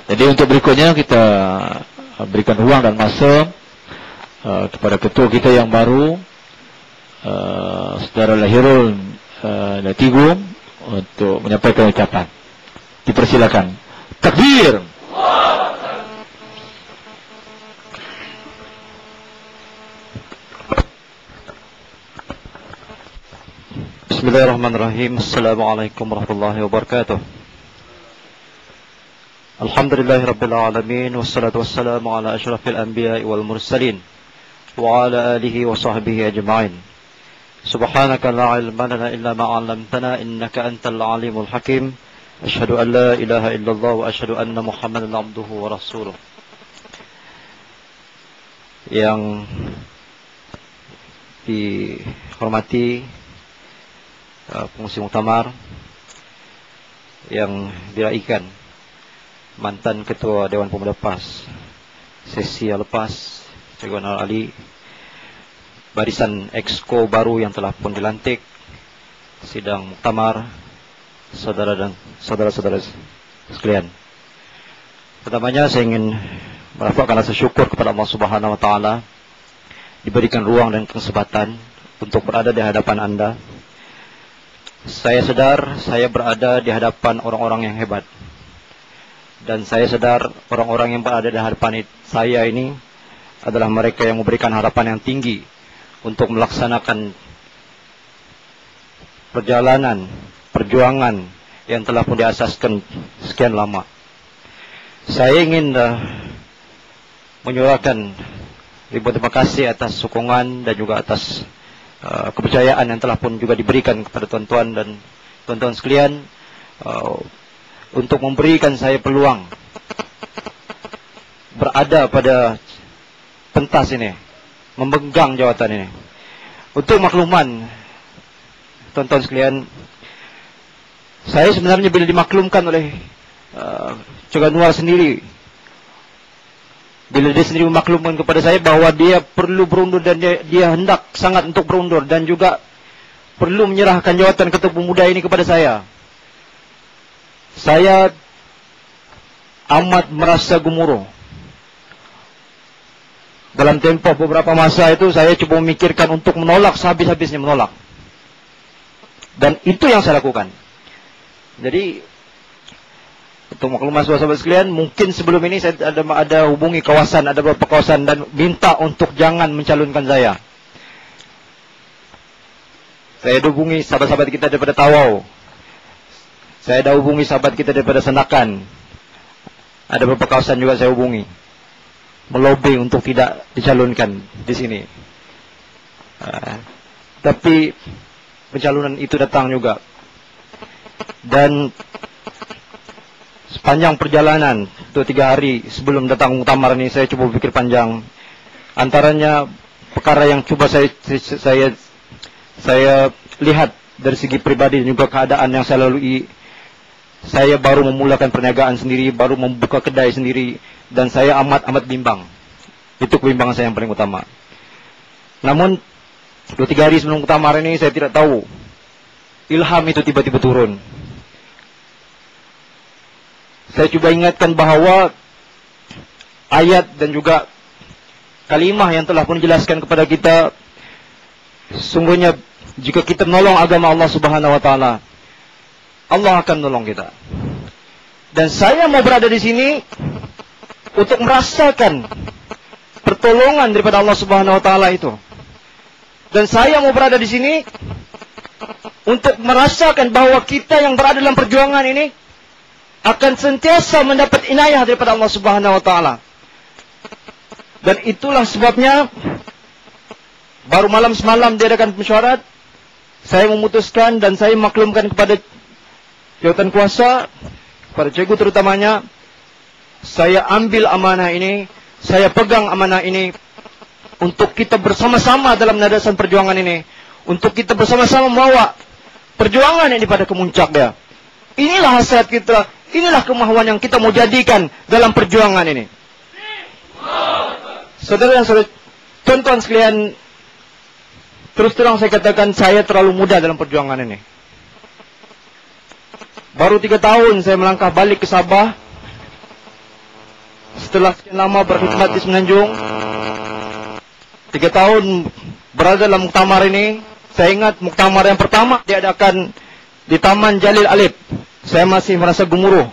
Jadi untuk berikutnya kita berikan ruang dan masa kepada ketua kita yang baru, Saudara Lahirul Latigum, untuk menyampaikan ucapan. Dipersilakan. Takbir. Bismillahirrahmanirrahim. Assalamualaikum warahmatullahi wabarakatuh. Alhamdulillahirabbil alamin, wassalatu wassalamu ala asyrafil anbiya'i wal mursalin wa ala alihi wa sahbihi ajma'in. Subhanaka la ilma lana illa ma 'allamtana innaka antal alimul hakim. Asyhadu an la ilaha illallah wa asyhadu anna Muhammadan 'abduhu wa rasuluh. Yang dihormati pengurus muktamar yang diraikan mantan ketua Dewan Pemuda PAS sesi yang lepas, Cikgu Anwar Ali, barisan exco baru yang telah pun dilantik, sidang muktamar, saudara dan saudara-saudara sekalian. Pertamanya saya ingin merafakkan rasa syukur kepada Allah Subhanahu wa taala diberikan ruang dan kesempatan untuk berada di hadapan Anda. Saya sadar saya berada di hadapan orang-orang yang hebat. Dan saya sadar orang-orang yang berada di hadapan saya ini adalah mereka yang memberikan harapan yang tinggi untuk melaksanakan perjuangan yang telah pun diasaskan sekian lama. Saya ingin menyuarakan ribuan terima kasih atas sokongan dan juga atas kepercayaan yang telah pun juga diberikan kepada tuan-tuan dan tuan-tuan sekalian untuk memberikan saya peluang berada pada pentas ini, memegang jawatan ini. Untuk makluman tuan-tuan sekalian, saya sebenarnya bila dimaklumkan oleh Cikgu Anwar sendiri, bila dia sendiri memaklumkan kepada saya bahwa dia perlu berundur dan dia hendak sangat untuk berundur dan juga perlu menyerahkan jawatan ketua pemuda ini kepada saya amat merasa gemuruh. Dalam tempoh beberapa masa itu saya coba memikirkan untuk menolak, sehabis-habisnya menolak. Dan itu yang saya lakukan. Jadi untuk maklumat sahabat sekalian, mungkin sebelum ini saya ada hubungi kawasan, ada beberapa kawasan dan minta untuk jangan mencalonkan saya. Saya ada hubungi sahabat-sahabat kita daripada Tawau. Saya ada hubungi sahabat kita daripada Senakan. Ada beberapa kawasan juga saya hubungi, melobi untuk tidak dicalonkan di sini. Tapi pencalonan itu datang juga. Dan sepanjang perjalanan 2-3 hari sebelum datang muktamar ini, saya coba berpikir panjang. Antaranya perkara yang coba saya lihat dari segi pribadi dan juga keadaan yang saya lalui. Saya baru memulakan perniagaan sendiri, baru membuka kedai sendiri, dan saya amat bimbang. Itu kebimbangan saya yang paling utama. Namun 2-3 hari sebelum muktamar ini, saya tidak tahu ilham itu tiba-tiba turun. Saya coba ingatkan bahawa ayat dan juga kalimah yang telah pun dijelaskan kepada kita, sungguhnya jika kita menolong agama Allah Subhanahu wa taala, Allah akan menolong kita. Dan saya mau berada di sini untuk merasakan pertolongan daripada Allah Subhanahu wa taala itu. Dan saya mau berada di sini untuk merasakan bahwa kita yang berada dalam perjuangan ini akan sentiasa mendapat inayah daripada Allah Subhanahu wa taala. Dan itulah sebabnya baru malam semalam diadakan mesyuarat, saya memutuskan dan saya maklumkan kepada jawatan kuasa, kepada cikgu terutamanya, saya ambil amanah ini, saya pegang amanah ini untuk kita bersama-sama dalam landasan perjuangan ini, untuk kita bersama-sama membawa perjuangan ini pada kemuncak dia. Inilah hasrat kita, inilah kemahuan yang kita mau jadikan dalam perjuangan ini. Saudara dan saudara, tuan-tuan sekalian, terus terang saya katakan saya terlalu muda dalam perjuangan ini. Baru 3 tahun saya melangkah balik ke Sabah. setelah sekian lama berkhidmat di Semenanjung, 3 tahun berada dalam muktamar ini. Saya ingat muktamar yang pertama diadakan di Taman Jalil Alif, saya masih merasa gemuruh.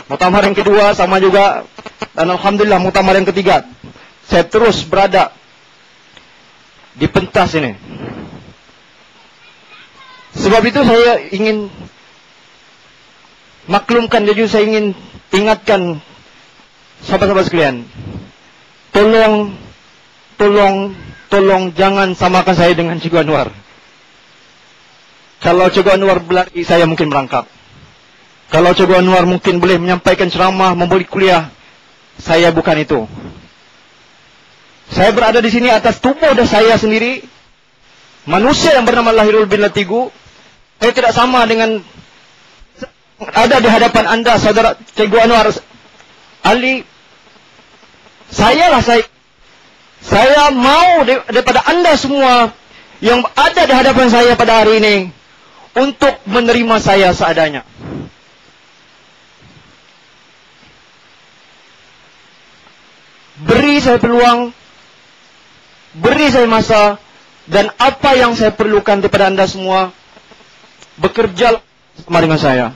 Muktamar yang kedua sama juga, dan alhamdulillah muktamar yang ketiga saya terus berada di pentas ini. Sebab itu saya ingin maklumkan, jadi saya ingin ingatkan sahabat-sahabat sekalian, tolong jangan samakan saya dengan Cikgu Anwar. Kalau Cikgu Anwar berlari, saya mungkin merangkap. Kalau Cikgu Anwar mungkin boleh menyampaikan ceramah, memberi kuliah, saya bukan itu. Saya berada di sini atas tubuh dan saya sendiri, manusia yang bernama Lahirul bin Latigu. Saya tidak sama dengan ada di hadapan Anda, saudara Cikgu Anwar Ali. Saya mau daripada Anda semua yang ada di hadapan saya pada hari ini untuk menerima saya seadanya. Beri saya peluang, beri saya masa, dan apa yang saya perlukan daripada Anda semua, bekerja sama dengan saya.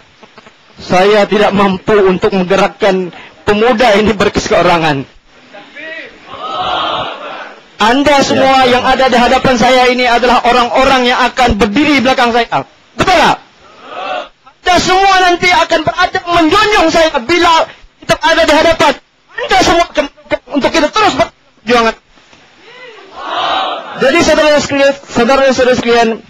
Saya tidak mampu untuk menggerakkan pemuda ini berkeseorangan. Anda semua yang ada di hadapan saya ini adalah orang-orang yang akan berdiri di belakang saya. Betul tak? Anda semua nanti akan berada menjunjung saya bila kita ada di hadapan. Anda semua akan untuk kita terus berjuang. Jadi saudara-saudara sekalian,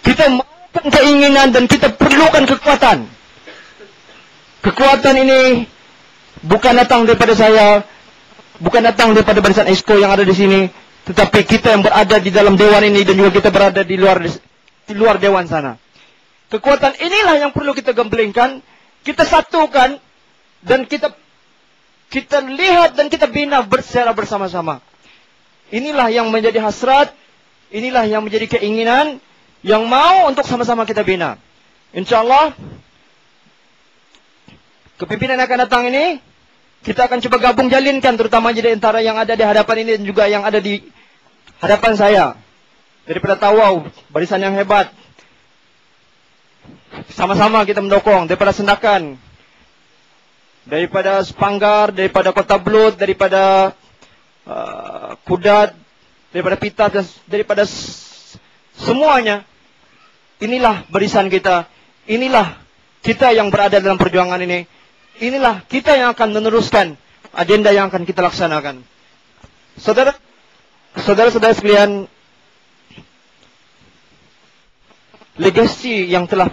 kita maukan keinginan dan kita perlukan kekuatan. Kekuatan ini bukan datang daripada saya, bukan datang daripada barisan Esko yang ada di sini, tetapi kita yang berada di dalam dewan ini dan juga kita berada di luar dewan sana. Kekuatan inilah yang perlu kita gemblengkan, kita satukan, dan kita lihat dan kita bina secara bersama-sama. Inilah yang menjadi hasrat, inilah yang menjadi keinginan yang mau untuk sama-sama kita bina. InsyaAllah kepimpinan yang akan datang ini kita akan coba gabung jalinkan, terutama jadi antara yang ada di hadapan ini dan juga yang ada di hadapan saya. Daripada Tawau, barisan yang hebat, sama-sama kita mendukung. Daripada Sendakan, daripada Sepanggar, daripada Kota Blut, daripada Kudat, daripada Pita, dan daripada semuanya. Inilah barisan kita. Inilah kita yang berada dalam perjuangan ini. Inilah kita yang akan meneruskan agenda yang akan kita laksanakan. Saudara-saudara sekalian, legasi yang telah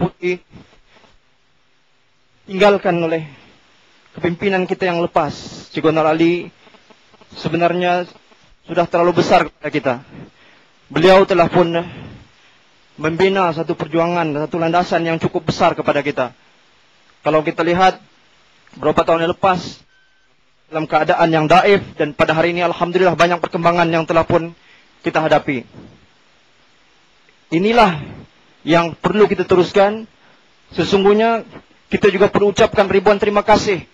tinggalkan oleh kepimpinan kita yang lepas, Cikgu Anwar Ali, sebenarnya sudah terlalu besar kepada kita. Beliau telah pun membina satu perjuangan, satu landasan yang cukup besar kepada kita. Kalau kita lihat beberapa tahun yang lepas, dalam keadaan yang daif, dan pada hari ini alhamdulillah banyak perkembangan yang telah pun kita hadapi. Inilah yang perlu kita teruskan. Sesungguhnya kita juga perlu ucapkan ribuan terima kasih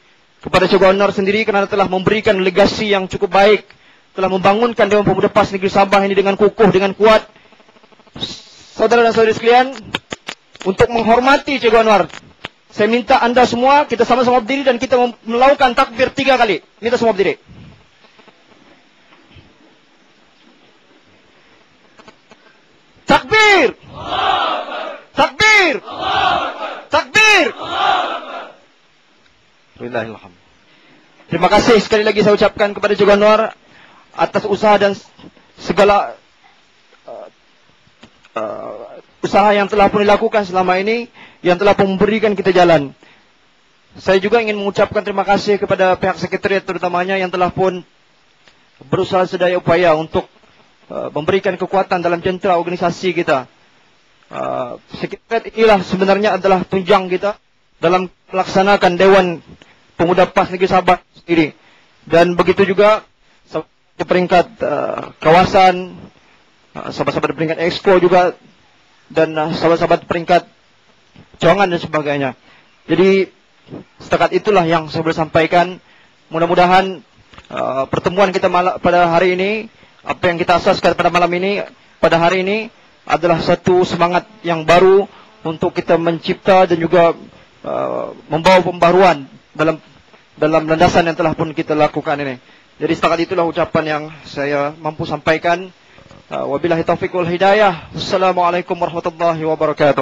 kepada Cikgu Anwar sendiri kerana telah memberikan legasi yang cukup baik, telah membangunkan Dewan Pemuda PAS Negeri Sabah ini dengan kukuh, dengan kuat. Saudara dan saudari sekalian, untuk menghormati Cikgu Anwar, saya minta Anda semua, kita sama-sama berdiri dan kita melakukan takbir 3 kali. Kita semua berdiri. Takbir! Takbir! Takbir! Bismillahirrahmanirrahim. Terima kasih sekali lagi saya ucapkan kepada Cikgu Anwar atas usaha dan segala usaha yang telah pun dilakukan selama ini, yang telah pun memberikan kita jalan. Saya juga ingin mengucapkan terima kasih kepada pihak sekretariat terutamanya yang telah pun berusaha sedaya upaya untuk memberikan kekuatan dalam jentera organisasi kita. Sekretariat inilah sebenarnya adalah tunjang kita dalam melaksanakan Dewan Pemuda PAS Negeri Sabah sendiri. Dan begitu juga di peringkat kawasan, sahabat-sahabat di peringkat Exco juga, dan sahabat-sahabat peringkat Cawangan dan sebagainya. Jadi setakat itulah yang saya boleh sampaikan. Mudah-mudahan pertemuan kita pada hari ini, apa yang kita asaskan pada malam ini, pada hari ini adalah satu semangat yang baru untuk kita mencipta dan juga membawa pembaruan dalam landasan yang telah pun kita lakukan ini. Jadi setakat itulah ucapan yang saya mampu sampaikan. Wabillahi taufiq wal hidayah. Wassalamualaikum warahmatullahi wabarakatuh.